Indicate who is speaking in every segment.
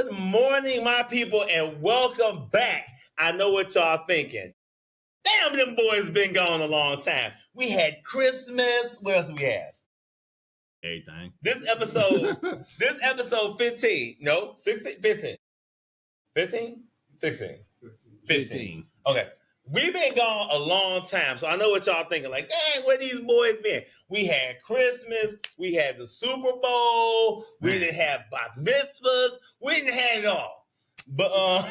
Speaker 1: Good morning, my people, and welcome back. I know what y'all thinking. Damn, them boys been gone a long time. We had Christmas. What else we have?
Speaker 2: Everything.
Speaker 1: This episode 15. No, 16, 15. 15? 16. 15. Okay. We've been gone a long time, so I know what y'all thinking. Like, dang, where these boys been? We had Christmas, we had the Super Bowl, we didn't have bar mitzvahs, we didn't have it all. But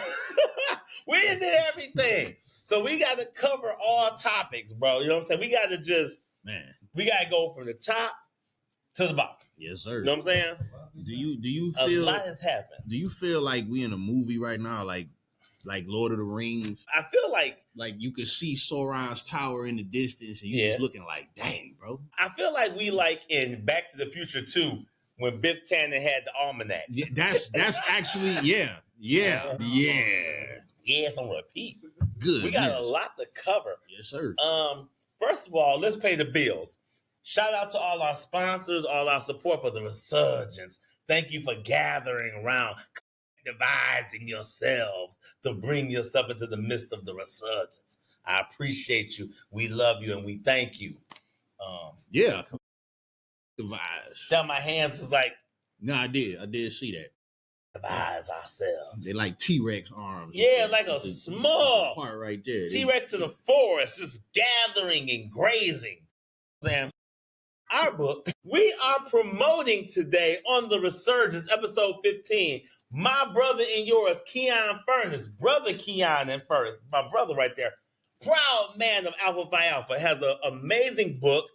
Speaker 1: we did everything. So we got to cover all topics, bro. You know what I'm saying? We got to we got to go from the top to the bottom.
Speaker 2: Yes, sir.
Speaker 1: You know what I'm saying?
Speaker 2: Do you feel
Speaker 1: a lot has happened?
Speaker 2: Do you feel like we in a movie right now, like Lord of the Rings?
Speaker 1: I feel like
Speaker 2: you could see Sauron's tower in the distance, and you just looking like, dang, bro.
Speaker 1: I feel like we like in Back to the Future 2 when Biff Tannen had the almanac.
Speaker 2: Yeah, that's actually yeah.
Speaker 1: It's on repeat.
Speaker 2: Good.
Speaker 1: We got a lot to cover.
Speaker 2: Yes, sir.
Speaker 1: First of all, let's pay the bills. Shout out to all our sponsors, all our support for the Resurgence. Thank you for gathering around, dividing yourselves to bring yourself into the midst of the Resurgence. I appreciate you. We love you and we thank you.
Speaker 2: Devise.
Speaker 1: Down my hands was like,
Speaker 2: no, I did see that.
Speaker 1: Devise ourselves.
Speaker 2: They like T-Rex arms.
Speaker 1: Yeah, like a small
Speaker 2: part right there.
Speaker 1: T-Rex in the forest, just gathering and grazing. Sam, our book, we are promoting today on the Resurgence, episode 15. My brother and yours, Keon Furness, brother Keon and Furness, my brother right there, proud man of Alpha Phi Alpha, has an amazing book,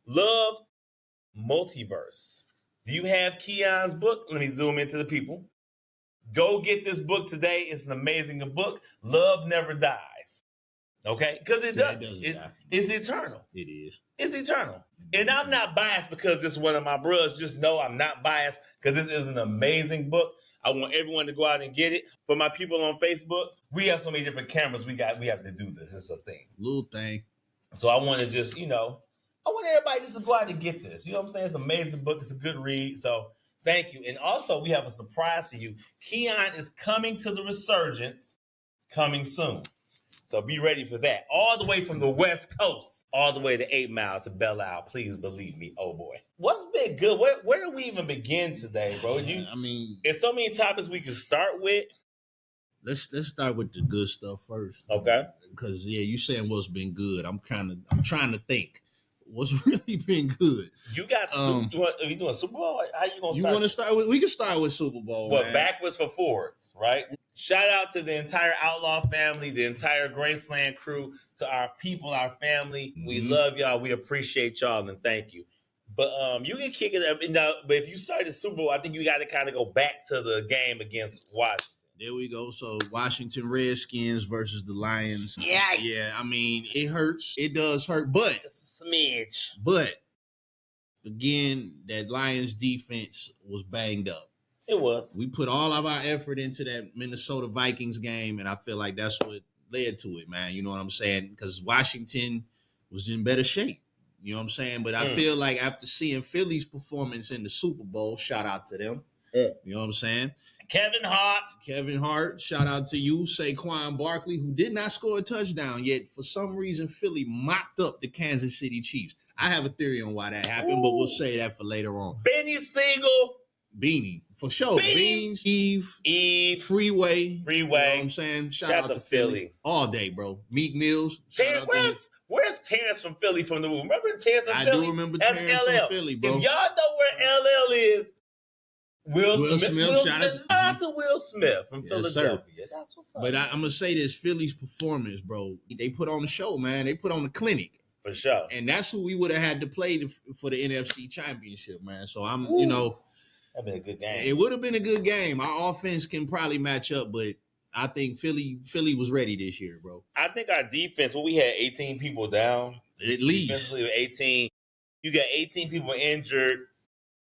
Speaker 1: Love Multiverse. Do you have Keon's book? Let me zoom into the people. Go get this book today. It's an amazing book. Love never dies. Okay? Because it doesn't. It's eternal.
Speaker 2: It is.
Speaker 1: It's eternal. And I'm not biased because this is one of my brothers. Just know I'm not biased because this is an amazing book. I want everyone to go out and get it. For my people on Facebook, we have so many different cameras. We have to do this. It's a thing.
Speaker 2: Little thing.
Speaker 1: So I want to just, I want everybody just to go out and get this. You know what I'm saying? It's an amazing book. It's a good read. So thank you. And also, we have a surprise for you. Keon is coming to the Resurgence coming soon. So be ready for that. All the way from the West Coast, all the way to 8 Mile to Belle Isle. Please believe me. Oh, boy. What's been good? Where do we even begin today, bro? There's so many topics we can start with.
Speaker 2: Let's start with the good stuff first.
Speaker 1: Okay.
Speaker 2: Because, you saying what's been good. I'm trying to think. What's really been good?
Speaker 1: You got are you doing Super Bowl? How you gonna start?
Speaker 2: You want to start with? We can start with Super Bowl.
Speaker 1: Well, backwards for forwards, right? Shout out to the entire Outlaw family, the entire Graceland crew, to our people, our family. Mm-hmm. We love y'all. We appreciate y'all and thank you. But you can kick it up now. But if you start the Super Bowl, I think you got to kind of go back to the game against Washington.
Speaker 2: There we go. So Washington Redskins versus the Lions.
Speaker 1: Yeah.
Speaker 2: Yeah. It hurts. It does hurt, but
Speaker 1: it's a smidge.
Speaker 2: But again, that Lions defense was banged up.
Speaker 1: It was.
Speaker 2: We put all of our effort into that Minnesota Vikings game, and I feel like that's what led to it, man. You know what I'm saying? Because Washington was in better shape. You know what I'm saying? But I feel like after seeing Philly's performance in the Super Bowl, shout out to them. You know what I'm saying?
Speaker 1: Kevin Hart,
Speaker 2: shout out to you. Saquon Barkley, who did not score a touchdown, yet for some reason Philly mopped up the Kansas City Chiefs. I have a theory on why that happened, but we'll say that for later on.
Speaker 1: Benny Siegel.
Speaker 2: Beanie, for sure. Beans, Eve, Freeway. You know what I'm saying? Shout out to Philly. All day, bro. Meek Mills.
Speaker 1: Where's Terrence from Philly from the movie? Remember Terrence from Philly?
Speaker 2: I do remember Terrence from Philly, bro.
Speaker 1: If y'all know where LL is, Will Smith. Shout out to Will Smith from Philadelphia. That's what's up.
Speaker 2: But I'm going to say this, Philly's performance, bro. They put on the show, man. They put on the clinic.
Speaker 1: For sure.
Speaker 2: And that's who we would have had to play for the NFC Championship, man. So
Speaker 1: that'd been a good game.
Speaker 2: It would have been a good game. Our offense can probably match up, but I think Philly was ready this year, bro.
Speaker 1: I think our defense, we had 18 people down.
Speaker 2: At least.
Speaker 1: Defensively, 18. You got 18 people injured.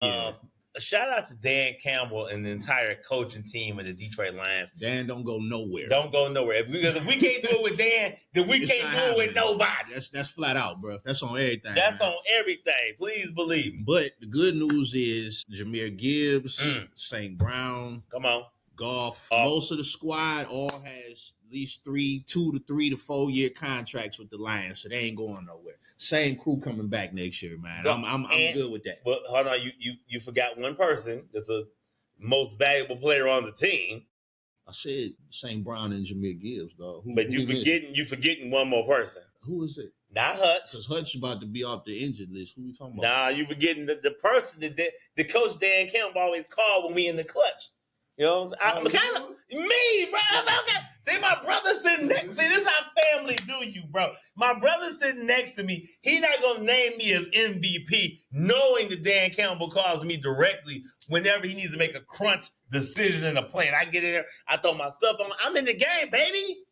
Speaker 2: Yeah.
Speaker 1: Shout out to Dan Campbell and the entire coaching team of the Detroit Lions.
Speaker 2: Dan don't go nowhere.
Speaker 1: If we can't do it with Dan, then we can't do it with nobody.
Speaker 2: That's flat out, bro. That's on everything.
Speaker 1: That's on everything. Please believe me.
Speaker 2: But the good news is Jahmyr Gibbs, St. Brown.
Speaker 1: Come on.
Speaker 2: Golf. Most of the squad all has at least 2 to 3 to 4 year contracts with the Lions, so they ain't going nowhere. Same crew coming back next year, man. I'm good with that.
Speaker 1: But hold on, you forgot one person that's the most valuable player on the team.
Speaker 2: I said St. Brown and Jameer Gibbs, dog.
Speaker 1: But you forgetting one more person.
Speaker 2: Who is it?
Speaker 1: Not Hutch.
Speaker 2: Because Hutch about to be off the injured list. Who we talking about?
Speaker 1: Nah, you forgetting the person that the coach Dan Campbell always called when we in the clutch. You know, me, bro. Okay. See, my brother sitting next. See, this is how family do you, bro. My brother sitting next to me. He not gonna name me as MVP, knowing that Dan Campbell calls me directly whenever he needs to make a crunch decision in a play. And I get in there, I throw my stuff on. I'm in the game, baby.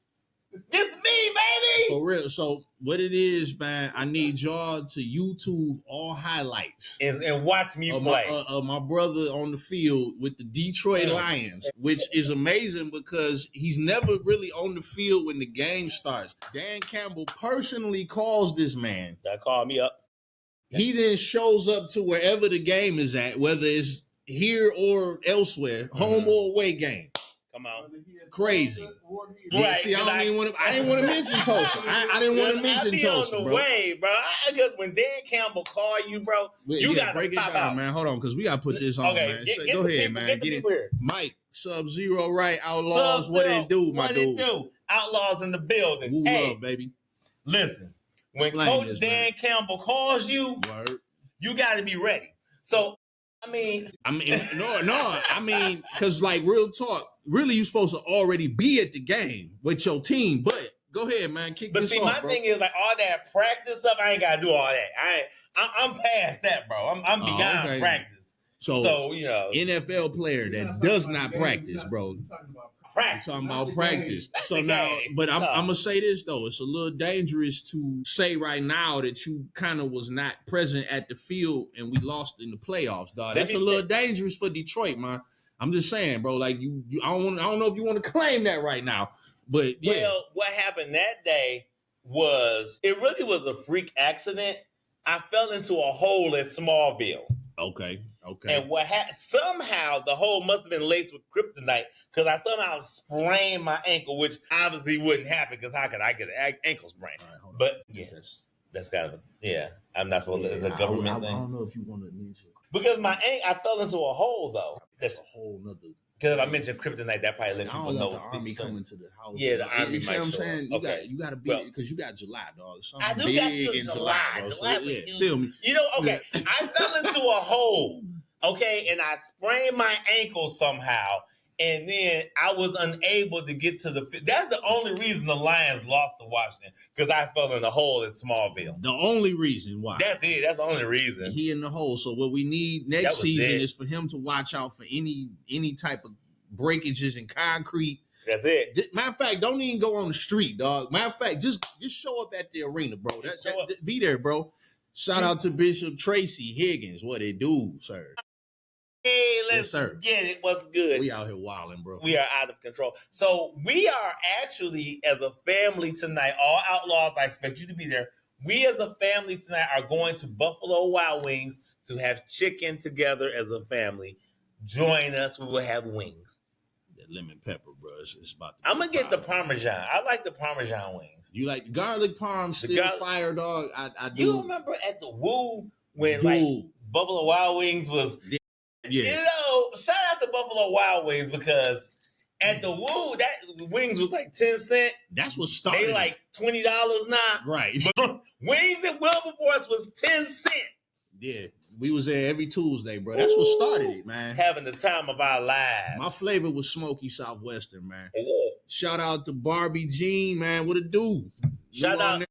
Speaker 1: This me, baby.
Speaker 2: For real. So what it is, man, I need y'all to YouTube all highlights
Speaker 1: and watch me play.
Speaker 2: My brother on the field with the Detroit Lions, which is amazing because he's never really on the field when the game starts. Dan Campbell personally calls this man.
Speaker 1: That called me up.
Speaker 2: He then shows up to wherever the game is at, whether it's here or elsewhere, home or away game.
Speaker 1: Come on.
Speaker 2: Crazy.
Speaker 1: Right.
Speaker 2: See, I didn't want to mention Tulsa. I didn't want to mention Tulsa,
Speaker 1: on the
Speaker 2: bro.
Speaker 1: Way, bro. Because when Dan Campbell call you, bro, you got to
Speaker 2: break it down,
Speaker 1: out.
Speaker 2: man. Hold on, because we got to put this on, man. Go ahead, man. Get it. Mike, Sub-Zero, right? Outlaws, what it do, my dude? What it do?
Speaker 1: Outlaws in the building.
Speaker 2: Woo love, baby.
Speaker 1: Listen, when Coach Dan Campbell calls you, you got to be ready. So, I mean, because like real talk, really you supposed to already be at the game with your team. But go ahead, man, kick this off, my thing is like all that practice stuff. I ain't gotta do all that. I'm past that, bro. I'm beyond practice.
Speaker 2: So you know, NFL player that does not practice, bro.
Speaker 1: Practice.
Speaker 2: Talking about practice. So now, but I'm gonna say this though, it's a little dangerous to say right now that you kind of was not present at the field and we lost in the playoffs, dog. That's a little dangerous for Detroit, man. I'm just saying, bro. Like you I don't know if you want to claim that right now, but yeah.
Speaker 1: Well, what happened that day was it really was a freak accident. I fell into a hole at Smallville.
Speaker 2: Okay.
Speaker 1: And somehow the hole must have been laced with kryptonite because I somehow sprained my ankle, which obviously wouldn't happen because how could I get an ankle sprain? Right, but yeah, that's kind of I'm not supposed to. It's a government thing.
Speaker 2: I don't know if you want to mention
Speaker 1: because I fell into a hole though.
Speaker 2: That's a whole nother.
Speaker 1: Because if I mentioned kryptonite, that probably let people know.
Speaker 2: The army coming to the house.
Speaker 1: Yeah, the army.
Speaker 2: You know what I'm saying? You got to be because you got July, dog.
Speaker 1: I do got July. July,
Speaker 2: feel me?
Speaker 1: You know, okay. I fell into a hole. Okay, and I sprained my ankle somehow, and then I was unable to get to the. That's the only reason the Lions lost to Washington because I fell in a hole at Smallville.
Speaker 2: The only reason why.
Speaker 1: That's it. That's the only reason.
Speaker 2: He in the hole. So what we need next season is for him to watch out for any type of breakages in concrete.
Speaker 1: That's it.
Speaker 2: Matter of fact, don't even go on the street, dog. Matter of fact, just show up at the arena, bro. Be there, bro. Shout out to Bishop Tracy Higgins. What it do, sir?
Speaker 1: Hey, let's get it. What's good?
Speaker 2: We out here wilding, bro.
Speaker 1: We are out of control. So we are actually, as a family tonight, all Outlaws, I expect you to be there. We as a family tonight are going to Buffalo Wild Wings to have chicken together as a family. Join us. We will have wings.
Speaker 2: That lemon pepper, bro. It's about
Speaker 1: I'm going to get the Parmesan. I like the Parmesan wings.
Speaker 2: You like garlic parm, still fire, dog? I do.
Speaker 1: You remember at the Woo when like Buffalo Wild Wings was...
Speaker 2: Yeah.
Speaker 1: You know, shout out to Buffalo Wild Wings because at the Woo, that wings was like 10 cents.
Speaker 2: That's what started.
Speaker 1: They like $20 now.
Speaker 2: Right.
Speaker 1: But wings at Wilberforce was 10 cents.
Speaker 2: Yeah. We was there every Tuesday, bro. That's what started it, man.
Speaker 1: Having the time of our lives.
Speaker 2: My flavor was smoky Southwestern, man.
Speaker 1: Yeah.
Speaker 2: Shout out to Barbie Jean, man. What it do?
Speaker 1: Shout out.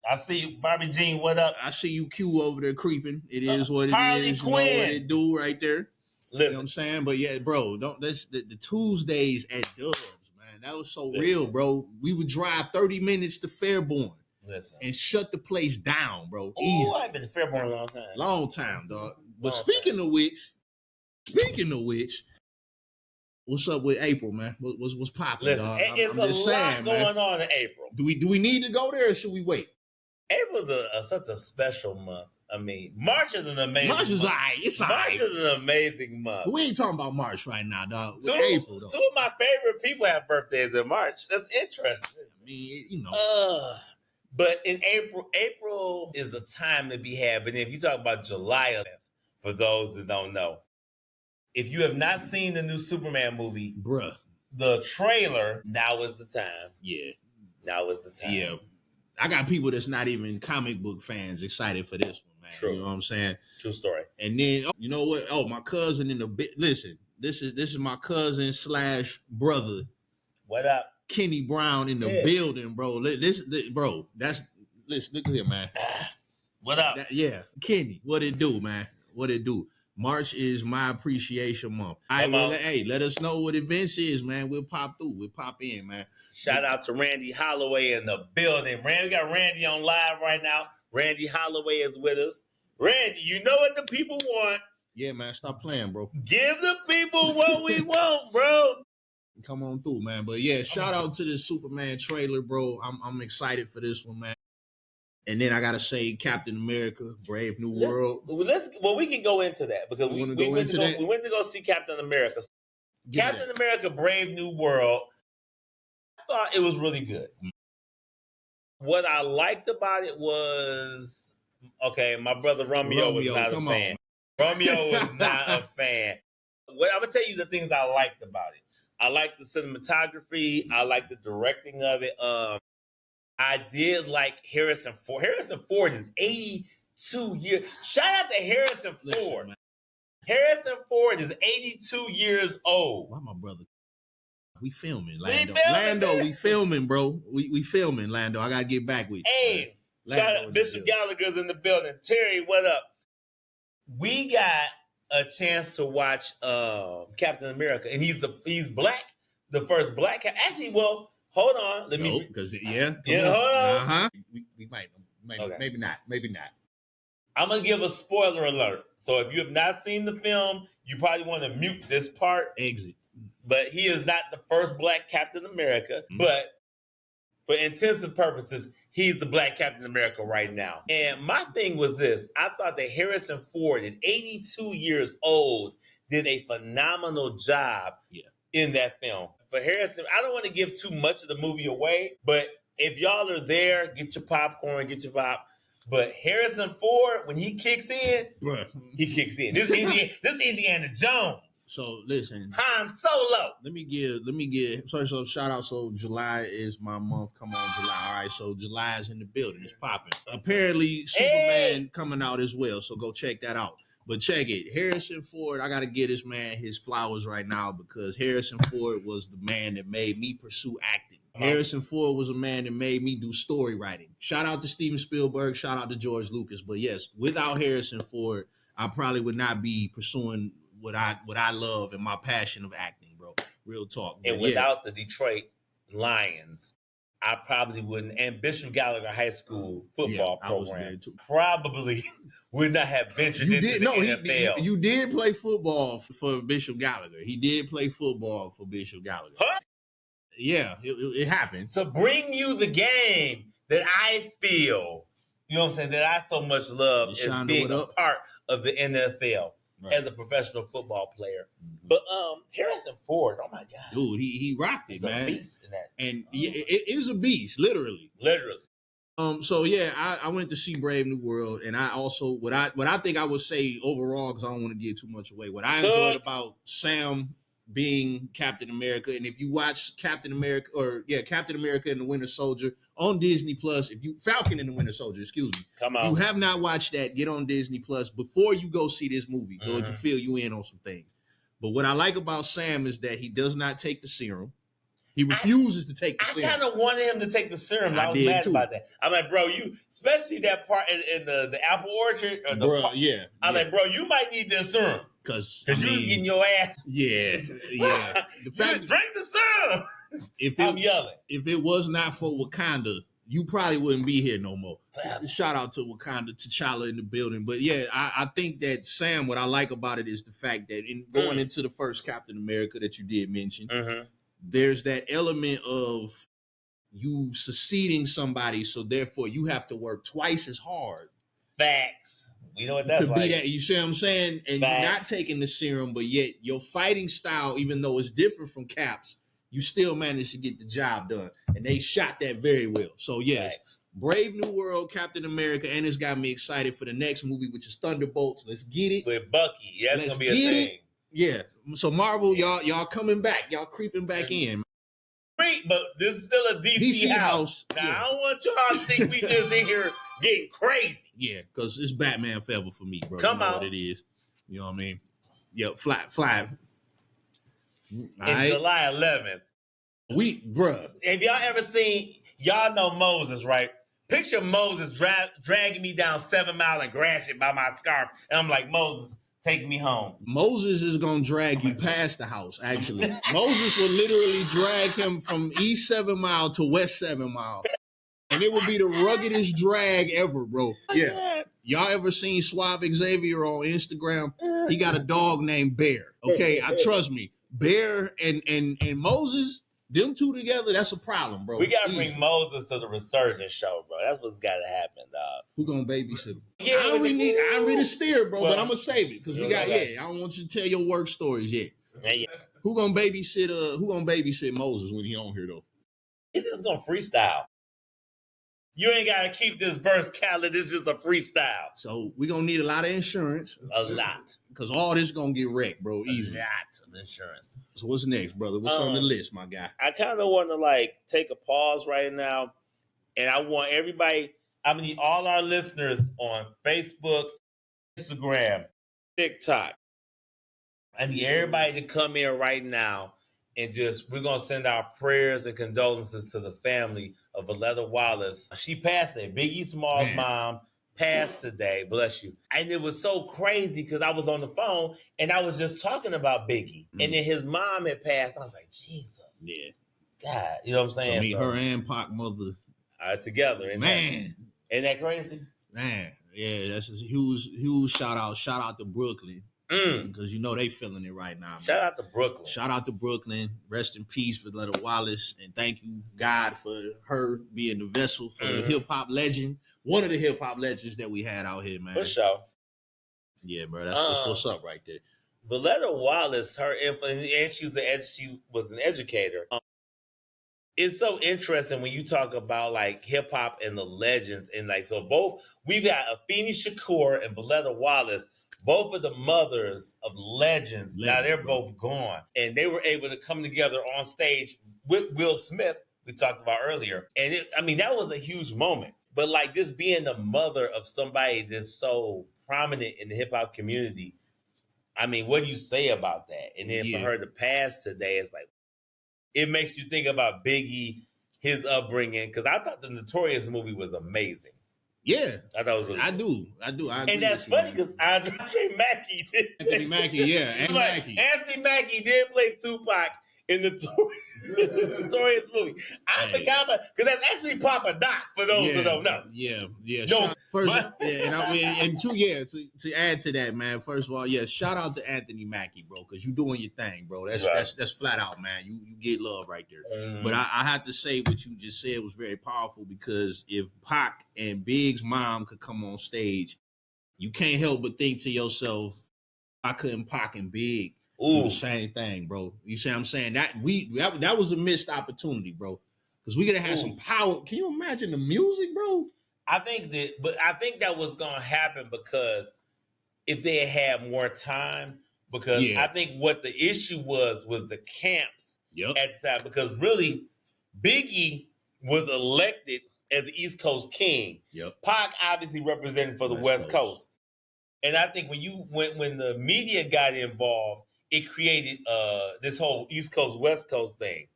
Speaker 1: I see you, Barbie Jean. What up?
Speaker 2: I see you Q over there creeping. It is what it
Speaker 1: Harley
Speaker 2: is.
Speaker 1: Quinn.
Speaker 2: You know what it do right there.
Speaker 1: Listen.
Speaker 2: You know what I'm saying? But yeah, bro, that's the Tuesdays at Dubs, man. That was so real, bro. We would drive 30 minutes to Fairborn.
Speaker 1: Listen.
Speaker 2: And shut the place down, bro.
Speaker 1: Oh, I've been to Fairborn a long time.
Speaker 2: Long time, dog. But speaking of which, what's up with April, man? What's popping, dog?
Speaker 1: It's a lot going on in April.
Speaker 2: Do we need to go there or should we wait?
Speaker 1: April's such a special month. I mean, March is an amazing
Speaker 2: March is
Speaker 1: month.
Speaker 2: alright. It's
Speaker 1: March
Speaker 2: alright.
Speaker 1: is an amazing month.
Speaker 2: But we ain't talking about March right now, dog.
Speaker 1: Two
Speaker 2: April, though.
Speaker 1: of my favorite people have birthdays in March. That's interesting.
Speaker 2: I mean, you know.
Speaker 1: But in April is a time to be had. But if you talk about July, for those that don't know, if you have not seen the new Superman movie,
Speaker 2: Bruh.
Speaker 1: the trailer, now is the time.
Speaker 2: Yeah.
Speaker 1: Now is the time.
Speaker 2: Yeah. I got people that's not even comic book fans excited for this one, man.
Speaker 1: True.
Speaker 2: You know what I'm saying?
Speaker 1: True story.
Speaker 2: And then, you know what? Oh, my cousin in the listen, this is my cousin / brother.
Speaker 1: What up?
Speaker 2: Kenny Brown in the building, bro. Bro, that's listen, look here, man.
Speaker 1: What up?
Speaker 2: Kenny, what it do, man? What it do? March is my appreciation month. Let us know what events is, man. We'll pop through. We'll pop in, man.
Speaker 1: Shout out to Randy Holloway in the building. We got Randy on live right now. Randy Holloway is with us. Randy, you know what the people want.
Speaker 2: Yeah, man. Stop playing, bro.
Speaker 1: Give the people what we want, bro.
Speaker 2: Come on through, man. But yeah, shout out to the Superman trailer, bro. I'm excited for this one, man. And then I gotta say, Captain America, Brave New World.
Speaker 1: We can go into that because we went to go see Captain America. Captain America, Brave New World. I thought it was really good. What I liked about it was, okay, my brother Romeo was not a fan. Romeo was not a fan. I'm gonna tell you the things I liked about it. I liked the cinematography. I liked the directing of it. I did like Harrison Ford. Harrison Ford is 82 years. Shout out to Harrison Ford. Man. Harrison Ford is 82 years old.
Speaker 2: Why my brother? We filming, Lando. We filming, bro. We filming, Lando. I gotta get back with you.
Speaker 1: Hey, shout out Bishop Gallagher's in the building. Terry, what up? We got a chance to watch Captain America, and he's black, the first black. Actually, well. Hold on. Hold on.
Speaker 2: We might, okay. Maybe not.
Speaker 1: I'm gonna give a spoiler alert. So if you have not seen the film, you probably want to mute this part.
Speaker 2: Exit.
Speaker 1: But he is not the first black Captain America. Mm-hmm. But for intensive purposes, he's the black Captain America right now. And my thing was this: I thought that Harrison Ford, at 82 years old, did a phenomenal job. In that film. For Harrison, I don't want to give too much of the movie away, but if y'all are there, get your popcorn, get your pop. But Harrison Ford, when he kicks in, he kicks in. This is Indiana Jones.
Speaker 2: So listen,
Speaker 1: Han Solo.
Speaker 2: Let me give. So shout out. So July is my month. Come on, July. All right. So July is in the building. It's popping. Apparently, Superman coming out as well. So go check that out. But check it, Harrison Ford, I got to give this man his flowers right now because Harrison Ford was the man that made me pursue acting. Harrison Ford was a man that made me do story writing. Shout out to Steven Spielberg, shout out to George Lucas. But yes, without Harrison Ford, I probably would not be pursuing what I love and my passion of acting, bro. Real talk.
Speaker 1: And without the Detroit Lions, I probably wouldn't. And Bishop Gallagher High School football program probably would not have ventured into the NFL.
Speaker 2: You did play football for Bishop Gallagher. He did play football for Bishop Gallagher.
Speaker 1: Huh?
Speaker 2: Yeah, it happened.
Speaker 1: To bring you the game that I feel, you know what I'm saying, that I so much love as being a part of the NFL. Right. As a professional football player. Mm-hmm. But Harrison Ford, oh my God.
Speaker 2: Dude, he rocked it, man.
Speaker 1: He's a beast in that.
Speaker 2: And it is a beast, literally. So yeah, I went to see Brave New World, and I also what I think I would say overall, because I don't want to give too much away, what I enjoyed about Sam being Captain America, and if you watch Captain America and the Winter Soldier on Disney Plus, Falcon and the Winter Soldier, excuse me.
Speaker 1: Come on.
Speaker 2: You have not watched that, get on Disney Plus before you go see this movie, so it can fill you in on some things. But what I like about Sam is that he does not take the serum. He refuses to take the serum.
Speaker 1: I kind of wanted him to take the serum. I was mad about that. I'm like, bro, especially that part in the apple orchard. I'm like, bro, you might need this serum. Because you getting your ass.
Speaker 2: Yeah.
Speaker 1: The fact drink the serum. I'm yelling.
Speaker 2: If it was not for Wakanda, you probably wouldn't be here no more. Shout out to Wakanda, T'Challa in the building. But yeah, I think that Sam, what I like about it is the fact that in going into the first Captain America that you did mention, there's that element of you succeeding somebody, so therefore you have to work twice as hard.
Speaker 1: Facts. We know what that's
Speaker 2: to
Speaker 1: like.
Speaker 2: be that. You see what I'm saying? And you're not taking the serum, but yet your fighting style, even though it's different from Cap's, you still managed to get the job done. And they shot that very well. So yes, Facts. Brave New World, Captain America, and it's got me excited for the next movie, which is Thunderbolts. Let's get it.
Speaker 1: With Bucky. Yeah, that's gonna be a thing.
Speaker 2: Yeah. So Marvel, y'all coming back. Y'all creeping back in.
Speaker 1: Great, but this is still a DC house. Now, I don't want y'all to think we just in here getting crazy.
Speaker 2: Yeah, because it's Batman forever for me, bro.
Speaker 1: Come
Speaker 2: you know
Speaker 1: on.
Speaker 2: what it is. You know what I mean? Yo, fly.
Speaker 1: July 11th.
Speaker 2: Bruh.
Speaker 1: Have y'all ever seen, y'all know Moses, right? Picture Moses dragging me down 7 Mile and Gratiot by my scarf. And I'm like, Moses, take me home.
Speaker 2: Moses is going to drag you past the house, actually. Moses will literally drag him from East 7 Mile to West 7 Mile. And it would be the ruggedest drag ever, bro. Yeah. Y'all ever seen Suave Xavier on Instagram? He got a dog named Bear. Okay, trust me. Bear and Moses, them two together, that's a problem, bro.
Speaker 1: We got to bring Moses to the Resurgence show, bro. That's what's got to happen, dog.
Speaker 2: Who gonna babysit him?
Speaker 1: Yeah,
Speaker 2: I already steer, bro, but I'm gonna save it because we got.
Speaker 1: Okay.
Speaker 2: I don't want you to tell your work stories yet.
Speaker 1: Yeah.
Speaker 2: Who gonna babysit Moses when he on here though?
Speaker 1: He just gonna freestyle. You ain't gotta keep this verse calendar. This is just a freestyle.
Speaker 2: So we gonna need a lot of insurance.
Speaker 1: A lot,
Speaker 2: because all this gonna get wrecked, bro. Easy.
Speaker 1: A lot of insurance.
Speaker 2: So what's next, brother? What's on the list, my guy?
Speaker 1: I kind of want to take a pause right now, and I want everybody. I need all our listeners on Facebook, Instagram, TikTok. I need everybody to come in right now and we're going to send our prayers and condolences to the family of Aletha Wallace. She passed today. Biggie Small's mom passed today. Bless you. And it was so crazy because I was on the phone and I was just talking about Biggie. And then his mom had passed. I was like, Jesus.
Speaker 2: Yeah.
Speaker 1: God. You know what I'm saying?
Speaker 2: So her and Pac mother
Speaker 1: together. Ain't that crazy?
Speaker 2: Man. Yeah, that's a huge shout out. Shout out to Brooklyn. Because they feeling it right now. Man.
Speaker 1: Shout out to Brooklyn.
Speaker 2: Shout out to Brooklyn. Rest in peace for Aletha Wallace. And thank you, God, for her being the vessel for the hip-hop legend. One of the hip-hop legends that we had out here, man.
Speaker 1: For sure.
Speaker 2: Yeah, bro. That's what's up right there.
Speaker 1: Aletha Wallace, her influence, and she was an educator. It's so interesting when you talk about hip-hop and the legends. And so both, we've got Aletha Shakur and Aletha Wallace. Both of the mothers of legends, now they're both gone. And they were able to come together on stage with Will Smith, we talked about earlier. And that was a huge moment. But just being the mother of somebody that's so prominent in the hip hop community, what do you say about that? And then for her to pass today, it's it makes you think about Biggie, his upbringing. Because I thought the Notorious movie was amazing.
Speaker 2: Yeah,
Speaker 1: I thought it was really cool.
Speaker 2: I do.
Speaker 1: And that's funny because Anthony Mackie did.
Speaker 2: Anthony Mackie,
Speaker 1: Anthony Mackie did play Tupac in the Notorious movie. I forgot about because that's actually Papa Doc for those who don't know.
Speaker 2: Yeah.
Speaker 1: No,
Speaker 2: to add to that, man. First of all, shout out to Anthony Mackie, bro, because you doing your thing, bro. That's flat out, man. You get love right there. But I have to say what you just said was very powerful because if Pac and Big's mom could come on stage, you can't help but think to yourself, I couldn't Pac and Big do the same thing, bro. You see what I'm saying? That was a missed opportunity, bro. Because we could have had some power. Can you imagine the music, bro?
Speaker 1: I think that was gonna happen because if they had more time, because I think what the issue was the camps at the time. Because really, Biggie was elected as the East Coast king. Pac obviously represented for the West Coast. And I think when the media got involved, it created this whole East Coast, West Coast thing.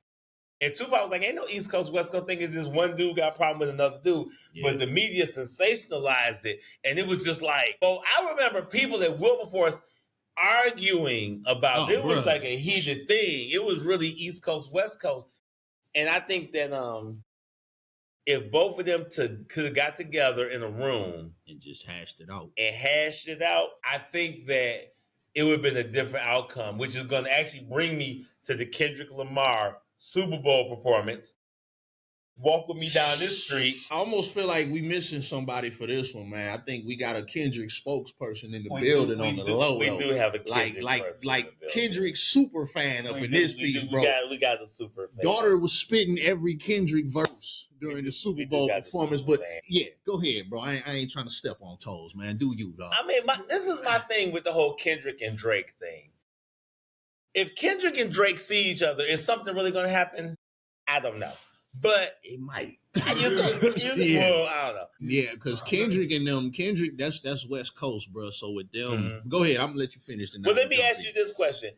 Speaker 1: And Tupac was like, ain't no East Coast, West Coast thing. It's just one dude got a problem with another dude. But the media sensationalized it. And it was just I remember people at Wilberforce arguing about it. It was like a heated thing. It was really East Coast, West Coast. And I think that if both of them could have got together in a room
Speaker 2: and just hashed it out,
Speaker 1: I think that it would have been a different outcome, which is going to actually bring me to the Kendrick Lamar Super Bowl performance. walk with me down this street.
Speaker 2: I almost feel like we missing somebody for this one, man. I think we got a Kendrick spokesperson in the building on the low.
Speaker 1: We do have a Kendrick person
Speaker 2: like Kendrick super fan up in this piece, bro.
Speaker 1: We got the super fan.
Speaker 2: Daughter was spitting every Kendrick verse during the Super Bowl performance, but yeah, go ahead, bro. I ain't trying to step on toes, man. Do you, dog?
Speaker 1: I mean, this is my thing with the whole Kendrick and Drake thing. If Kendrick and Drake see each other, is something really going to happen? I don't know. But
Speaker 2: it might.
Speaker 1: Yeah. Well, I don't know.
Speaker 2: Yeah, because Kendrick and them, that's West Coast, bro. So with them, Go ahead. I'm gonna let you finish.
Speaker 1: Well, let me ask you this question: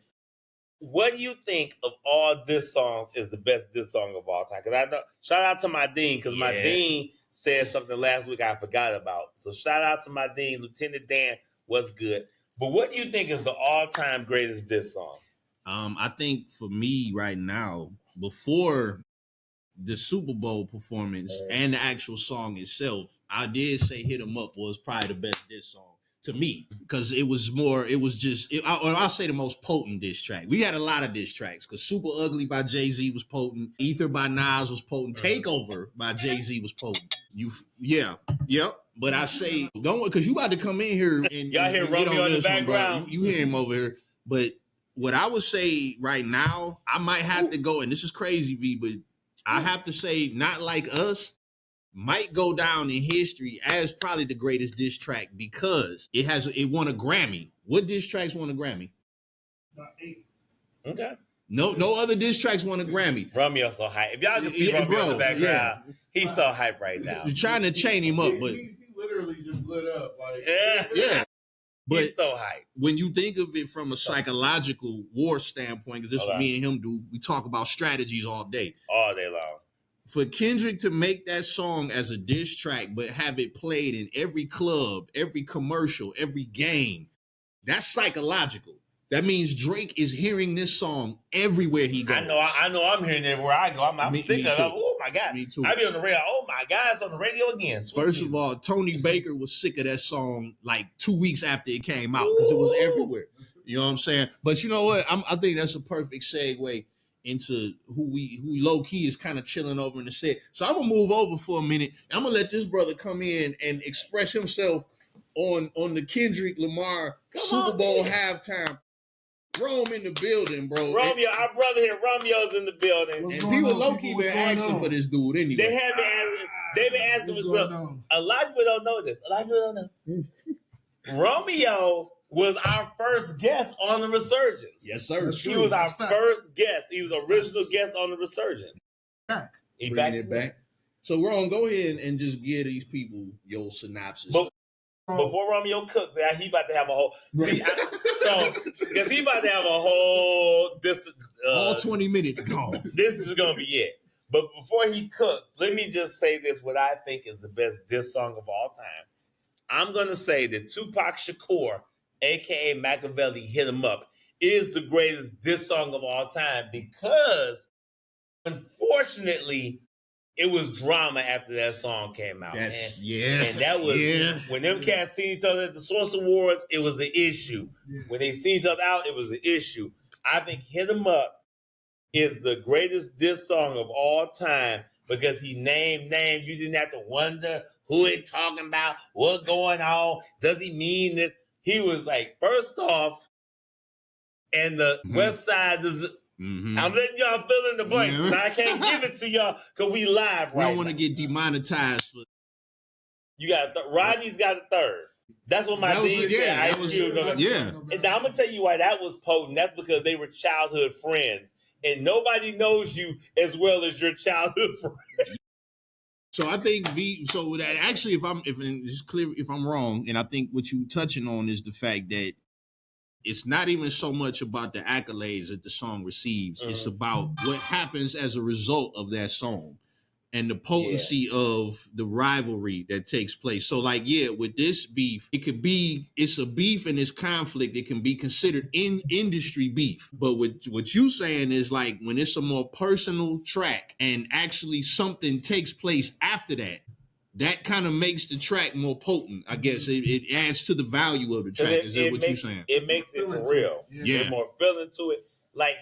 Speaker 1: what do you think of all diss songs is the best diss song of all time? Because I know. Shout out to my dean, because my dean said something last week I forgot about. So shout out to my dean, Lieutenant Dan. What's good? But what do you think is the all-time greatest diss song?
Speaker 2: I think for me right now, before the Super Bowl performance and the actual song itself, I did say "Hit 'Em Up" was probably the best diss song to me, because I'll say the most potent diss track. We had a lot of diss tracks, because Super Ugly by Jay-Z was potent, Ether by Nas was potent, Takeover by Jay-Z was potent. But I say, don't, because you about to come in here and
Speaker 1: y'all hear Romeo in the background.
Speaker 2: You hear him over here. But what I would say right now, I might have to go, and this is crazy, V, but I have to say, Not Like Us might go down in history as probably the greatest diss track, because it won a Grammy. What diss tracks won a Grammy?
Speaker 1: Okay.
Speaker 2: No other diss tracks won a Grammy.
Speaker 1: Romeo's so hype. If y'all can see Romeo in the background, he's so hype right now.
Speaker 2: You're trying to chain him up, but
Speaker 3: he literally just lit up. Like,
Speaker 2: yeah. But
Speaker 1: he's so hype.
Speaker 2: When you think of it from a psychological war standpoint, because this is what me and him do, we talk about strategies all day.
Speaker 1: All day long.
Speaker 2: For Kendrick to make that song as a diss track, but have it played in every club, every commercial, every game, that's psychological. That means Drake is hearing this song everywhere he goes.
Speaker 1: I know I'm hearing it everywhere I go. I'm sick of it. Oh my God.
Speaker 2: Me too.
Speaker 1: I be on the radio. Oh my God, it's on the radio again.
Speaker 2: First of all, Tony Baker was sick of that song like 2 weeks after it came out, because it was everywhere. You know what I'm saying? But you know what? I think that's a perfect segue into who low key is kind of chilling over in the set. So I'm gonna move over for a minute. I'm gonna let this brother come in and express himself on the Kendrick Lamar Super Bowl halftime. Rome in the building, bro.
Speaker 1: Romeo, our brother here, Romeo's in the building.
Speaker 2: And people low key been asking for this dude anyway.
Speaker 1: They have been asking. They've been asking for stuff. A lot of people don't know this. A lot of people don't know. Romeo was our first guest on the Resurgence.
Speaker 2: Yes, sir.
Speaker 1: He was our first guest. He was original guest on the Resurgence.
Speaker 2: Bringing it back. So, Ron, go ahead and just give these people your synopsis.
Speaker 1: Before Romeo cooks, he about to have a whole. Because he about to have a whole.
Speaker 2: All 20 minutes gone.
Speaker 1: This is gonna be it. But before he cooks, let me just say this: what I think is the best diss song of all time. I'm gonna say that Tupac Shakur, aka Machiavelli, "Hit 'Em Up," is the greatest diss song of all time, because, unfortunately, it was drama after that song came out. And that was when them cats seen each other at the Source Awards, it was an issue. Yeah. When they seen each other out, it was an issue. I think "Hit 'Em Up" is the greatest diss song of all time, because he named names. You didn't have to wonder who it talking about, what's going on, does he mean this? He was like, first off, and the West Side is. I'm letting y'all fill in the blanks. I can't give it to y'all because we live right now.
Speaker 2: I don't want to get demonetized.
Speaker 1: You got Rodney's got a third. That's what my dean said. And I'm gonna tell you why that was potent. That's because they were childhood friends, and nobody knows you as well as your childhood friend.
Speaker 2: So I think so that actually, it's clear if I'm wrong, and I think what you touching on is the fact that it's not even so much about the accolades that the song receives. It's about what happens as a result of that song and the potency of the rivalry that takes place. So like, with this beef, it's a beef and it's conflict. It can be considered industry beef. But what you saying is like, when it's a more personal track and actually something takes place after that, that kind of makes the track more potent, I guess. It adds to the value of the track. Is that what you're saying?
Speaker 1: It makes it for real. There's more feeling to it. Like,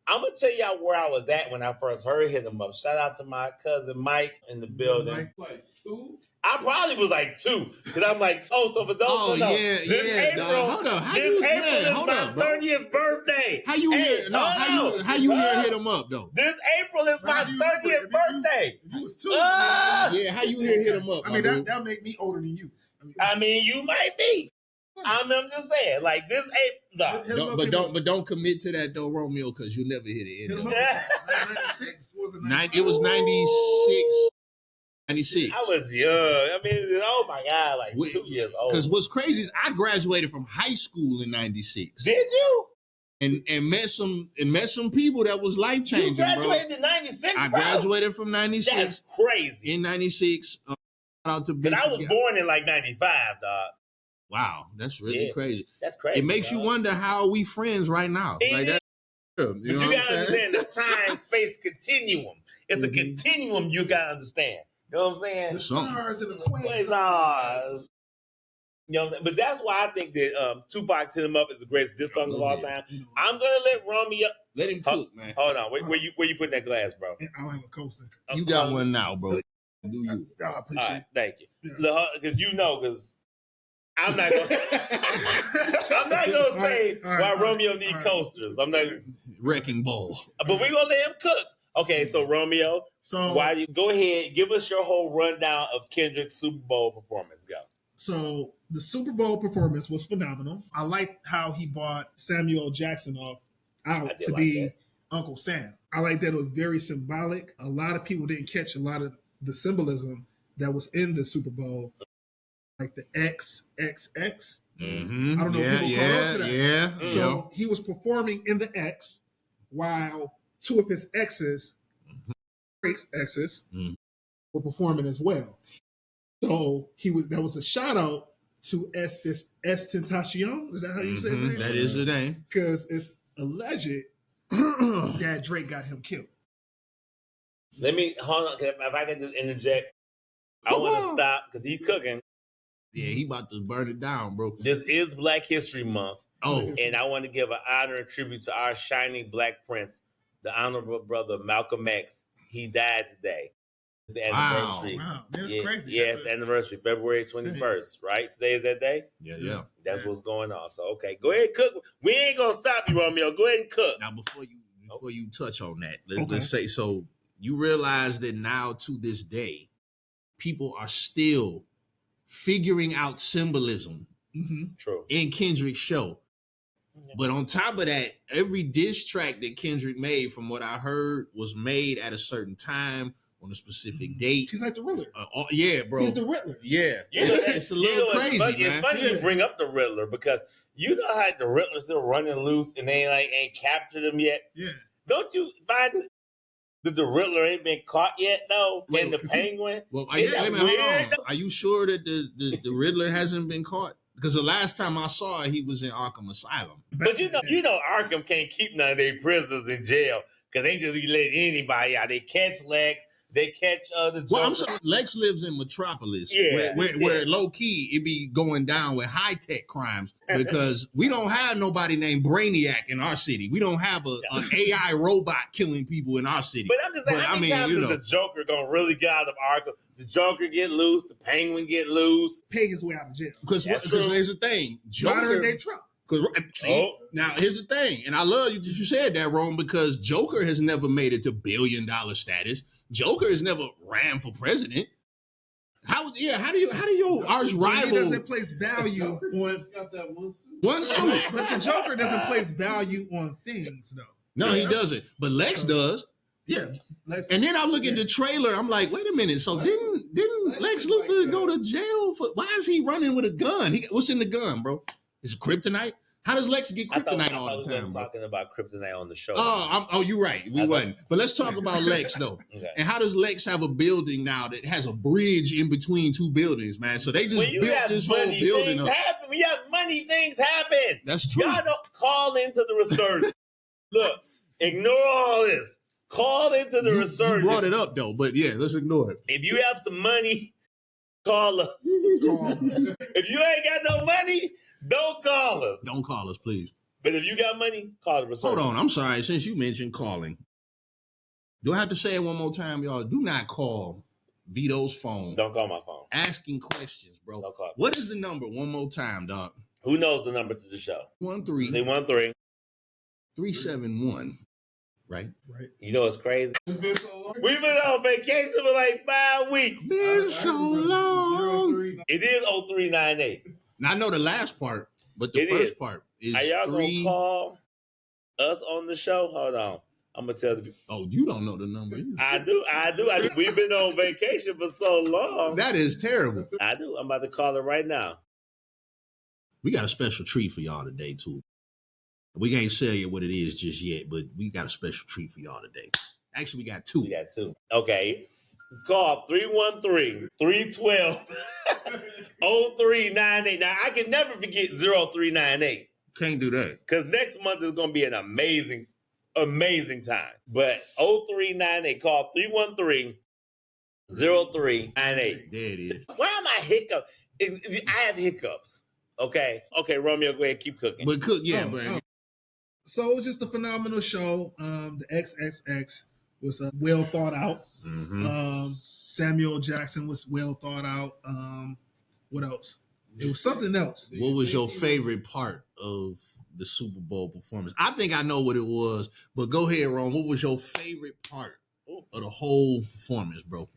Speaker 1: I'm gonna tell y'all where I was at when I first heard Hit 'Em Up. Shout out to my cousin Mike in the building.
Speaker 3: Like 2?
Speaker 1: I probably was like 2 because I'm like, so for those who know, this April,
Speaker 2: Hold up.
Speaker 1: this April is
Speaker 2: hold
Speaker 1: my
Speaker 2: up, bro.
Speaker 1: 30th birthday.
Speaker 2: How you hear? No, how you hear Hit 'Em Up though?
Speaker 1: This April is my 30th birthday.
Speaker 3: If you was 2,
Speaker 2: Yeah, how you hear Hit 'Em Up?
Speaker 3: I mean, that make me older than you.
Speaker 1: I mean, you might be. I'm just saying, like this April.
Speaker 2: But don't commit to that though, Romeo, because you'll never hit it.
Speaker 3: Hit 'Em Up. 96 was it? 95?
Speaker 2: It was 96. 96.
Speaker 1: I was young. I mean, oh my God, like 2 years old.
Speaker 2: Because what's crazy is I graduated from high school in 96.
Speaker 1: Did you?
Speaker 2: And met some people that was life changing.
Speaker 1: You graduated in 96.
Speaker 2: I graduated from 96.
Speaker 1: That's crazy.
Speaker 2: In 96. Shout out to
Speaker 1: But I was born in like 95, dog.
Speaker 2: Wow, that's really crazy.
Speaker 1: That's crazy.
Speaker 2: It makes you wonder how we friends right now. Like that.
Speaker 1: You gotta understand the time-space continuum. It's a continuum you gotta understand. You know what I'm saying?
Speaker 3: The stars and the
Speaker 1: quasars. You know, but that's why I think that Tupac Hit 'Em Up is the greatest diss song of all time. I'm gonna let Romeo
Speaker 2: let him cook, man.
Speaker 1: Hold on, where you putting that glass, bro?
Speaker 3: I don't have a coaster.
Speaker 2: You got one now, bro. Do you?
Speaker 3: I appreciate it.
Speaker 1: Thank you. Because I'm not gonna say why Romeo need coasters. I'm not
Speaker 2: wrecking ball.
Speaker 1: But we're gonna let him cook. Okay, so Romeo, why you go ahead, give us your whole rundown of Kendrick's Super Bowl performance. Go.
Speaker 3: So the Super Bowl performance was phenomenal. I liked how he bought Samuel Jackson out to be Uncle Sam. I like that it was very symbolic. A lot of people didn't catch a lot of the symbolism that was in the Super Bowl, like the XXX.
Speaker 2: Mm-hmm.
Speaker 3: I don't know if people caught on to that.
Speaker 2: Yeah.
Speaker 3: So he was performing in the X while two of his exes, Drake's exes, were performing as well. So that was a shout out to Tentacion. Is that how you say his name?
Speaker 2: That is the name.
Speaker 3: Because it's alleged that Drake got him killed.
Speaker 1: Let me hold on. If I can just interject, I want to stop because he's cooking.
Speaker 2: Yeah, he about to burn it down, bro.
Speaker 1: This is Black History Month.
Speaker 2: Oh.
Speaker 1: And I want to give an honor and tribute to our shining Black prince, the honorable brother Malcolm X. He died today. It's the anniversary.
Speaker 3: Wow. That's crazy.
Speaker 1: Yeah, it's the anniversary, February 21st, right? Today is that day?
Speaker 2: Yeah.
Speaker 1: That's what's going on. So, okay, go ahead and cook. We ain't going to stop you, Romeo. Go ahead and cook.
Speaker 2: Now, before you touch on that, let's say, so you realize that now to this day, people are still figuring out symbolism
Speaker 1: True.
Speaker 2: in Kendrick's show. But on top of that, every diss track that Kendrick made, from what I heard, was made at a certain time on a specific date.
Speaker 3: He's like the Riddler.
Speaker 2: Yeah, bro.
Speaker 3: He's the Riddler.
Speaker 2: Yeah. It's a little crazy, man.
Speaker 1: It's funny you bring up the Riddler because you know how the Riddler's still running loose and they ain't captured him yet?
Speaker 3: Yeah.
Speaker 1: Don't you find that the Riddler ain't been caught yet, though? And the Penguin?
Speaker 2: Well, are you sure that the Riddler hasn't been caught? Because the last time I saw it, he was in Arkham Asylum.
Speaker 1: But you know, Arkham can't keep none of their prisoners in jail because they just let anybody out. They catch Lex, they catch the Joker.
Speaker 2: Well, I'm sorry, Lex lives in Metropolis, where low key it be going down with high tech crimes because we don't have nobody named Brainiac in our city. We don't have an AI robot killing people in our city.
Speaker 1: But I'm just saying, how many times is the Joker gonna really get out of Arkham? The Joker get loose, the Penguin get loose,
Speaker 3: pay his way out of jail.
Speaker 2: Because here's the thing,
Speaker 3: Joker they Trump.
Speaker 2: Now here's the thing, and I love you that you said that, Rome, because Joker has never made it to $1 billion status. Joker has never ran for president. How do your arch rival?
Speaker 3: He doesn't place value on
Speaker 2: that one suit.
Speaker 3: But the Joker doesn't place value on things, though.
Speaker 2: No, he doesn't. But Lex does.
Speaker 3: Yeah.
Speaker 2: And then I look at the trailer. I'm like, wait a minute. So didn't Lex Luthor go to jail for? Why is he running with a gun? What's in the gun, bro? Is it kryptonite? How does Lex get kryptonite all the time?
Speaker 1: Talking about kryptonite on the show.
Speaker 2: You're right. We wasn't. But let's talk about Lex though.
Speaker 1: Okay.
Speaker 2: And how does Lex have a building now that has a bridge in between two buildings, man? So they just built this whole building up.
Speaker 1: When you have money, things happen.
Speaker 2: That's true.
Speaker 1: Y'all don't call into the Resurgence. Look, ignore all this. Call into the Resurgence.
Speaker 2: You brought it up though, but yeah, let's ignore it.
Speaker 1: If you have some money, call us. If you ain't got no money, don't call us.
Speaker 2: Don't call us, please.
Speaker 1: But if you got money, call the Resurgence.
Speaker 2: Hold on, I'm sorry. Since you mentioned calling, do I have to say it one more time, y'all? Do not call Vito's phone.
Speaker 1: Don't call my phone.
Speaker 2: Asking questions, bro.
Speaker 1: Don't call.
Speaker 2: What is the number? One more time, dog.
Speaker 1: Who knows the number to the show?
Speaker 2: 13 371. Right.
Speaker 1: You know what's crazy? We've been on vacation for like 5 weeks.
Speaker 2: Been so long.
Speaker 1: It is 0398.
Speaker 2: Now I know the last part, but the first part is.
Speaker 1: Are y'all gonna call us on the show? Hold on. I'm gonna tell the people.
Speaker 2: Oh, you don't know the number either.
Speaker 1: I do. We've been on vacation for so long.
Speaker 2: That is terrible.
Speaker 1: I do. I'm about to call it right now.
Speaker 2: We got a special treat for y'all today, too. We can't tell you what it is just yet, but we got a special treat for y'all today. Actually, we got two.
Speaker 1: Okay. Call 313-312-0398. Now, I can never forget 0398.
Speaker 2: Can't do that.
Speaker 1: Because next month is going to be an amazing time. But 0398, call 313-0398.
Speaker 2: There it is.
Speaker 1: Why am I hiccup? I have hiccups. Okay, Romeo, go ahead, keep cooking.
Speaker 2: But cook, yeah, man.
Speaker 3: So it was just a phenomenal show. The XXX was well thought out.
Speaker 2: Mm-hmm.
Speaker 3: Samuel Jackson was well thought out. What else? It was something else.
Speaker 2: What was your favorite part of the Super Bowl performance? I think I know what it was, but go ahead, Ron. What was your favorite part of the whole performance, bro?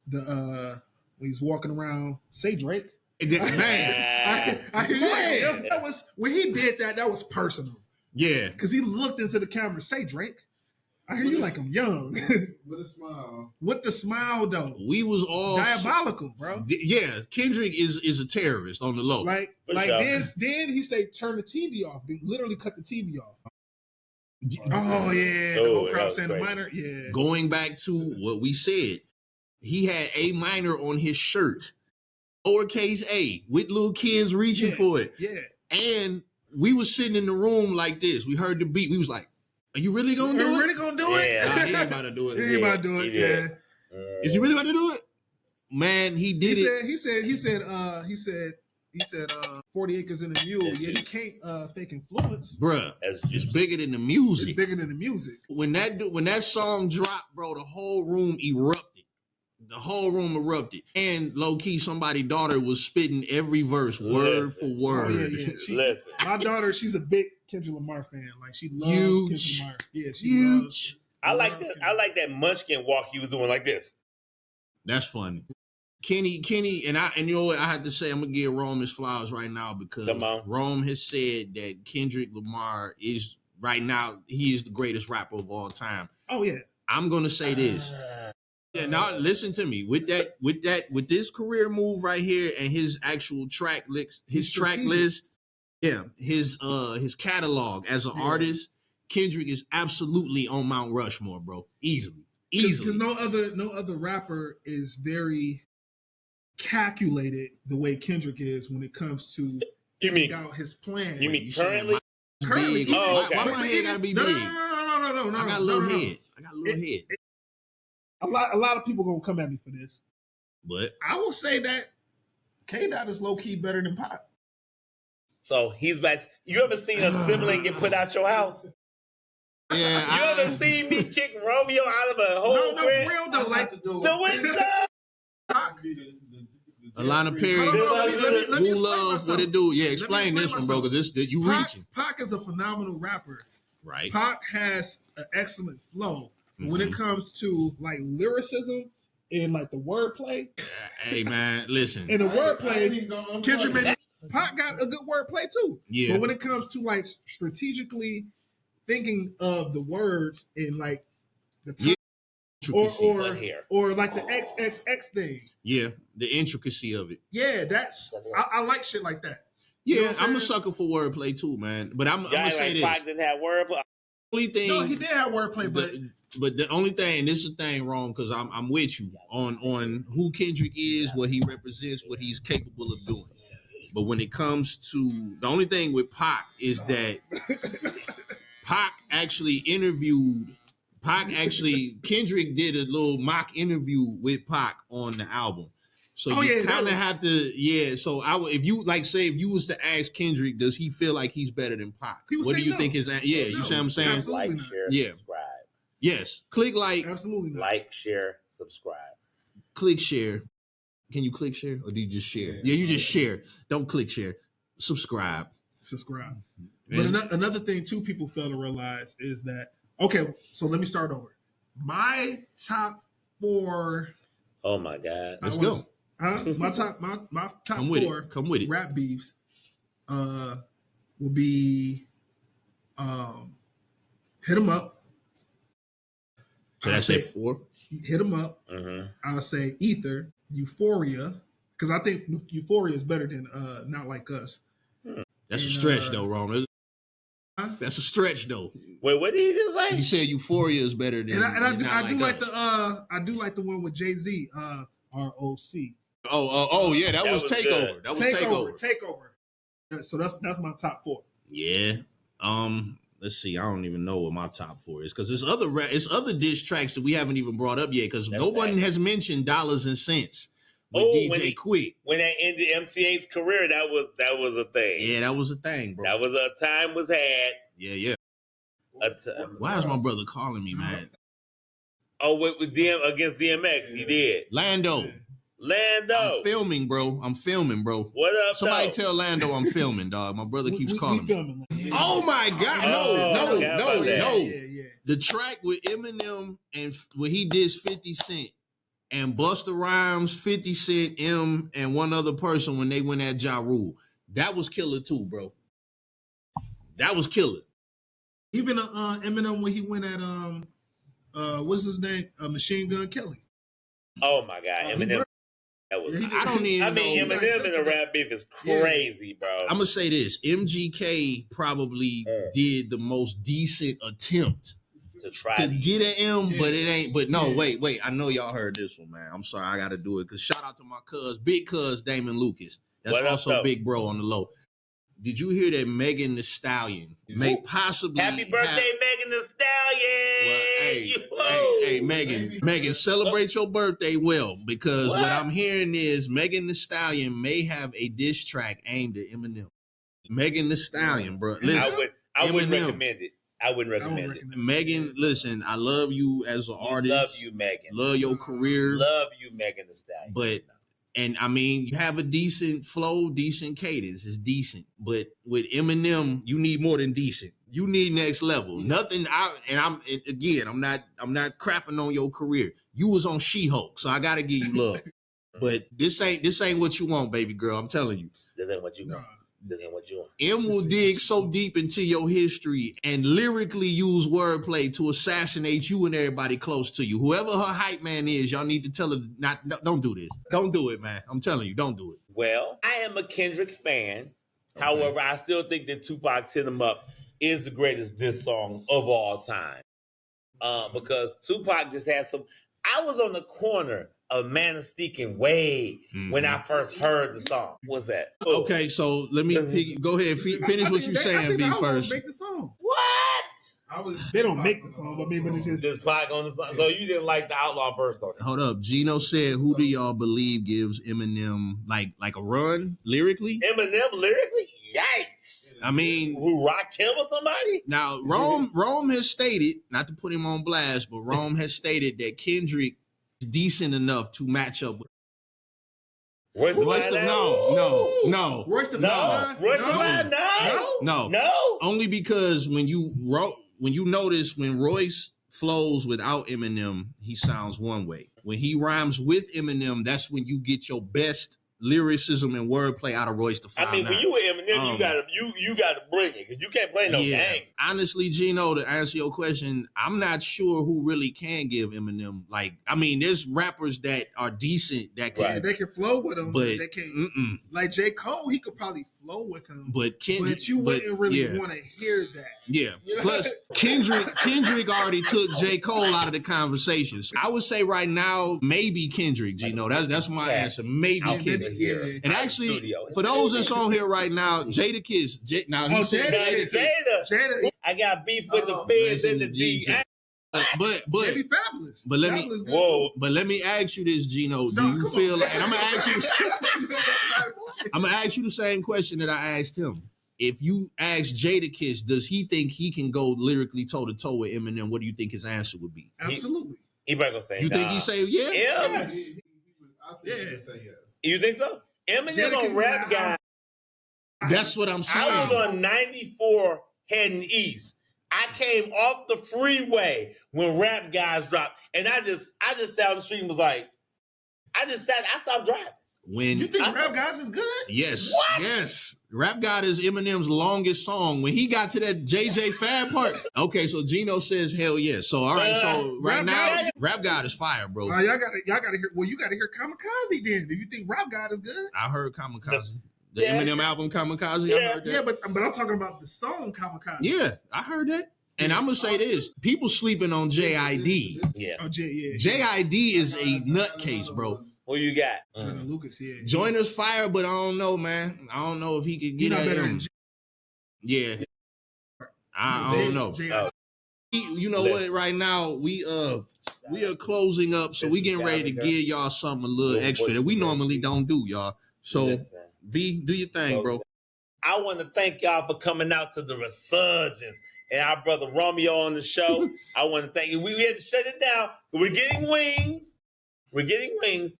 Speaker 3: When he's walking around, say Drake.
Speaker 2: Man,
Speaker 3: that was when he did that. That was personal.
Speaker 2: Yeah,
Speaker 3: because he looked into the camera. Say Drake. I hear you like I'm young.
Speaker 4: With a smile.
Speaker 3: With the smile, though.
Speaker 2: We was all
Speaker 3: diabolical, bro.
Speaker 2: Yeah, Kendrick is a terrorist on the low.
Speaker 3: Like then he say turn the TV off. They literally cut the TV off. Oh yeah, the whole crowd saying the minor. Yeah.
Speaker 2: Going back to what we said, he had A minor on his shirt, lowercase a, with little kids reaching for it.
Speaker 3: Yeah,
Speaker 2: and we was sitting in the room like this. We heard the beat. We was like, "Are you really gonna do it?
Speaker 3: Really gonna do it?
Speaker 2: Nah, he ain't about to do it.
Speaker 3: He ain't about to do it. Yeah.
Speaker 2: Is he really about to do it? Man, he did it.
Speaker 3: He said 40 acres in a mule. Yeah, you can't fake influence.
Speaker 2: Bruh, it's bigger than the music.
Speaker 3: It's bigger than the music.
Speaker 2: When that song dropped, bro, the whole room erupted. And low-key, somebody's daughter was spitting every verse, word for word.
Speaker 3: Oh, yeah.
Speaker 1: Listen.
Speaker 3: My daughter, she's a big Kendrick Lamar fan. Like, she loves Kendrick Lamar. Yeah, she loves.
Speaker 1: I like that munchkin walk he was doing like this.
Speaker 2: That's funny. Kenny, and you know what I have to say, I'm gonna give Rome his flowers right now because Rome has said that Kendrick Lamar is right now, he is the greatest rapper of all time.
Speaker 3: Oh yeah.
Speaker 2: I'm gonna say this. Yeah, now listen to me. With this career move right here and his actual track list, his catalog as an artist, Kendrick is absolutely on Mount Rushmore, bro. Easily.
Speaker 3: Because no other rapper is very calculated the way Kendrick is when it comes to figuring out his plan.
Speaker 1: You mean currently?
Speaker 2: Currently.
Speaker 1: Oh, okay.
Speaker 2: Why my head gotta be big?
Speaker 3: No.
Speaker 2: I got a little head.
Speaker 3: A lot of people gonna come at me for this,
Speaker 2: but
Speaker 3: I will say that K-Dot is low key better than Pop.
Speaker 1: So he's back. You ever seen a sibling get put out your house?
Speaker 2: Yeah.
Speaker 1: You ever seen me kick Romeo out of a hole?
Speaker 3: No, for real though. Like
Speaker 1: the window.
Speaker 2: Alana Perry, who loves what it do? Yeah, explain this one, bro, because you reaching.
Speaker 3: Pac is a phenomenal rapper.
Speaker 2: Right.
Speaker 3: Pac has an excellent flow. Mm-hmm. When it comes to like lyricism and like the wordplay.
Speaker 2: Hey man, listen.
Speaker 3: And the wordplay, Kendrick maybe Pac got a good wordplay too.
Speaker 2: Yeah.
Speaker 3: But when it comes to like strategically thinking of the words in like the time, or like the XXX thing.
Speaker 2: Yeah, the intricacy of it.
Speaker 3: Yeah, I like shit like that.
Speaker 2: Yeah, you know I'm a sucker for wordplay too, man. But I'm gonna say this.
Speaker 1: Pac didn't have wordplay.
Speaker 3: Only thing, no, he did have wordplay,
Speaker 2: but the only thing, and this is the thing wrong, because I'm with you on who Kendrick is, what he represents, what he's capable of doing. But when it comes to the only thing with Pac is that Kendrick did a little mock interview with Pac on the album. So you kind of have to, So I would, if you if you was to ask Kendrick, does he feel like he's better than Pac? What do you think his? Yeah, you see what I'm saying?
Speaker 1: Absolutely like, share, subscribe.
Speaker 2: Yes, click like.
Speaker 3: Absolutely not.
Speaker 1: Like, share, subscribe.
Speaker 2: Click share. Can you click share or do you just share? Yeah, you just share. Don't click share. Subscribe.
Speaker 3: But another thing too, people fail to realize is that so let me start over. My top 4.
Speaker 1: Oh my God!
Speaker 2: Let's go.
Speaker 3: My top 4.
Speaker 2: Come with it.
Speaker 3: Rap beefs will be Hit 'Em Up.
Speaker 2: So that's it 4.
Speaker 3: Hit 'Em Up.
Speaker 1: Mm-hmm.
Speaker 3: I'll say Ether, Euphoria, because I think Euphoria is better than Not Like Us.
Speaker 2: That's a stretch though, Ron. That's a stretch though.
Speaker 1: Wait, what did he just say?
Speaker 2: He said Euphoria is better than.
Speaker 3: I do like the one with Jay-Z, ROC.
Speaker 2: Oh yeah, that was Takeover. That was Takeover.
Speaker 3: So that's my top 4.
Speaker 2: Yeah. Let's see. I don't even know what my top 4 is because there's other diss tracks that we haven't even brought up yet because no one has mentioned Dollars and Cents with DJ Quick.
Speaker 1: When that ended MCA's career, that was a thing.
Speaker 2: Yeah, that was a thing, bro.
Speaker 1: That was a time was had.
Speaker 2: Yeah. Why is my brother calling me, man?
Speaker 1: Oh, with DM against DMX, he did.
Speaker 2: Lando. I'm filming, bro.
Speaker 1: What up,
Speaker 2: Somebody tell Lando I'm filming, dog. My brother keeps calling me. Oh my God! No.
Speaker 3: Yeah.
Speaker 2: The track with Eminem and when he did 50 Cent and Busta Rhymes, 50 Cent, M, and one other person when they went at Ja Rule, that was killer too, bro. That was killer.
Speaker 3: Even Eminem when he went at what's his name? Machine Gun Kelly.
Speaker 1: Oh my God, Eminem. Eminem in a rap beef is crazy, bro.
Speaker 2: I'm gonna say this: MGK probably did the most decent attempt
Speaker 1: to try
Speaker 2: to get at M, but it ain't. But no, wait. I know y'all heard this one, man. I'm sorry, I got to do it because shout out to my big cuz Damon Lucas. That's also big bro on the low. Did you hear that Megan Thee Stallion may possibly
Speaker 1: happy birthday, Megan Thee Stallion?
Speaker 2: Well, hey, Megan, celebrate your birthday well because what I'm hearing is Megan Thee Stallion may have a diss track aimed at Eminem. Megan Thee Stallion, bro. Listen,
Speaker 1: I wouldn't recommend it. I wouldn't recommend it.
Speaker 2: Megan, listen, I love you as an artist.
Speaker 1: Love you, Megan.
Speaker 2: Love your career.
Speaker 1: Love you, Megan Thee Stallion.
Speaker 2: And I mean, you have a decent flow, decent cadence. It's decent. But with Eminem, you need more than decent. You need next level. Nothing out. And I'm not crapping on your career. You was on She-Hulk, so I gotta give you love. But this ain't what you want, baby girl. I'm telling you.
Speaker 1: This ain't what you want. This ain't what you want.
Speaker 2: M will dig so deep into your history and lyrically use wordplay to assassinate you and everybody close to you. Whoever her hype man is, y'all need to tell her don't do this. Don't do it, man. I'm telling you, don't do it.
Speaker 1: Well, I am a Kendrick fan. Okay. However, I still think that Tupac's Hit 'Em Up is the greatest diss song of all time. Because Tupac just had some. I was on the corner of Manistee and Wade when I first heard the song. What's that?
Speaker 2: Oh. Okay, so let me go ahead. Finish what you're saying, B first.
Speaker 3: Make the song.
Speaker 1: What?
Speaker 3: They don't make the song, but maybe it's just
Speaker 1: Pac on the song. So you didn't like the Outlaw verse on it?
Speaker 2: Hold up, Gino said, "Who do y'all believe gives Eminem like a run lyrically?"
Speaker 1: Eminem lyrically? Yikes!
Speaker 2: I mean,
Speaker 1: who Rakim or somebody?
Speaker 2: Now Rome has stated, not to put him on blast, but Rome has stated that Kendrick is decent enough to match up with.
Speaker 3: No.
Speaker 2: Only because when you notice when Royce flows without Eminem, he sounds one way. When he rhymes with Eminem, that's when you get your best lyricism and wordplay out of Royce the 5'9".
Speaker 1: I mean, when you with Eminem, you gotta bring it because you can't play no game.
Speaker 2: Honestly, Gino, to answer your question, I'm not sure who really can give Eminem. There's rappers that are decent that can
Speaker 3: they can flow with him,
Speaker 2: but
Speaker 3: they can't. Like J. Cole, he could probably flow with him,
Speaker 2: but you
Speaker 3: wouldn't really want to hear that.
Speaker 2: Yeah. Plus, Kendrick already took J. Cole out of the conversations. I would say right now, maybe Kendrick. Gino, that's my answer. Maybe Kendrick.
Speaker 1: Here.
Speaker 2: And actually, for those that's on here right now, Jada Kiss.
Speaker 1: Jada. I got beef with the feds and the D.
Speaker 2: But
Speaker 3: Maybe Fabulous.
Speaker 2: But let
Speaker 3: Fabulous
Speaker 2: me
Speaker 3: good too.
Speaker 2: But let me ask you this, Gino. Do
Speaker 3: No,
Speaker 2: you
Speaker 3: come
Speaker 2: feel
Speaker 3: on.
Speaker 2: like? And I'm gonna ask you. I'm gonna ask you the same question that I asked him. If you ask Jadakiss, does he think he can go lyrically toe to toe with Eminem? What do you think his answer would be?
Speaker 3: Absolutely.
Speaker 1: He probably gonna say,
Speaker 2: You think he say yeah?
Speaker 1: Yes.
Speaker 4: I think he would say yes.
Speaker 1: You think so? Eminem
Speaker 3: Jadakiss
Speaker 1: on Rap Guy.
Speaker 2: That's what I'm saying.
Speaker 1: I was on 94 heading east. I came off the freeway when Rap Guys dropped, and I just sat on the street and was like, I stopped driving.
Speaker 2: When
Speaker 3: You think Rap Guys is good?
Speaker 2: Yes,
Speaker 1: What?
Speaker 2: yes. Rap God is Eminem's longest song. When he got to that JJ Fad part, okay, so Gino says hell yes. So all right, so right
Speaker 3: Rap
Speaker 2: now,
Speaker 3: God-
Speaker 2: Rap God is fire, bro.
Speaker 3: Y'all gotta hear. Well, you gotta hear Kamikaze then. If you think Rap God is good.
Speaker 2: I heard Kamikaze. The
Speaker 1: Yeah.
Speaker 2: Eminem album Kamikaze,
Speaker 1: Yeah.
Speaker 2: I heard that.
Speaker 3: Yeah, but I'm talking about the song Kamikaze.
Speaker 2: Yeah, I heard that. And I'm gonna say this: people sleeping on JID.
Speaker 1: Yeah.
Speaker 3: Oh, yeah.
Speaker 2: JID is a nutcase, bro.
Speaker 1: What you got?
Speaker 3: Joyner Lucas, yeah.
Speaker 2: Joiner's fire, but I don't know, man. I don't know if he could
Speaker 3: He
Speaker 2: get
Speaker 3: not
Speaker 2: at
Speaker 3: better
Speaker 2: him.
Speaker 3: than
Speaker 2: Yeah, I don't know.
Speaker 3: J.I.
Speaker 2: You know what? Right now we are closing up, so we getting ready to give y'all something a little extra that we normally don't do, y'all. So
Speaker 1: Listen.
Speaker 2: V, do your thing, bro.
Speaker 1: I want to thank y'all for coming out to the Resurgence and our brother Romeo on the show. I want to thank you. We had to shut it down. We're getting wings. We're getting wings.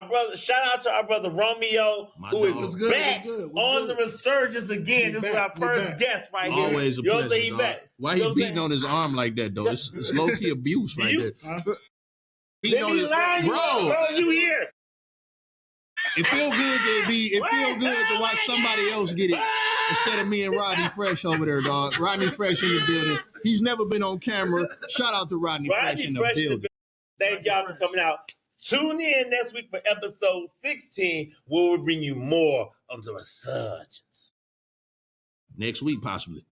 Speaker 1: Our brother, shout out to our brother Romeo,
Speaker 2: My
Speaker 1: who
Speaker 2: dog.
Speaker 1: is
Speaker 3: good,
Speaker 1: back
Speaker 3: was good,
Speaker 1: on
Speaker 3: good.
Speaker 1: the Resurgence again.
Speaker 3: We
Speaker 1: This is
Speaker 3: back,
Speaker 1: our
Speaker 3: we
Speaker 1: first
Speaker 3: back.
Speaker 1: guest right here.
Speaker 2: Always a
Speaker 1: You don't
Speaker 2: pleasure,
Speaker 1: say he
Speaker 2: dog.
Speaker 1: back.
Speaker 2: Why
Speaker 1: You
Speaker 2: he
Speaker 1: don't
Speaker 2: beating
Speaker 1: say-
Speaker 2: on his arm like that, though? It's low key abuse right
Speaker 1: You-
Speaker 2: there.
Speaker 1: Let
Speaker 2: on
Speaker 1: me
Speaker 2: his-
Speaker 1: line you up,
Speaker 2: bro.
Speaker 1: bro. You here?
Speaker 2: It feel good to be. It feel good to watch somebody else get it instead of me and Rodney Fresh over there, dog. Rodney Fresh in the building. He's never been on camera. Shout out to Rodney Fresh in the building.
Speaker 1: Thank y'all for coming out. Tune in next week for episode 16, where we'll bring you more of the Resurgence.
Speaker 2: Next week, possibly.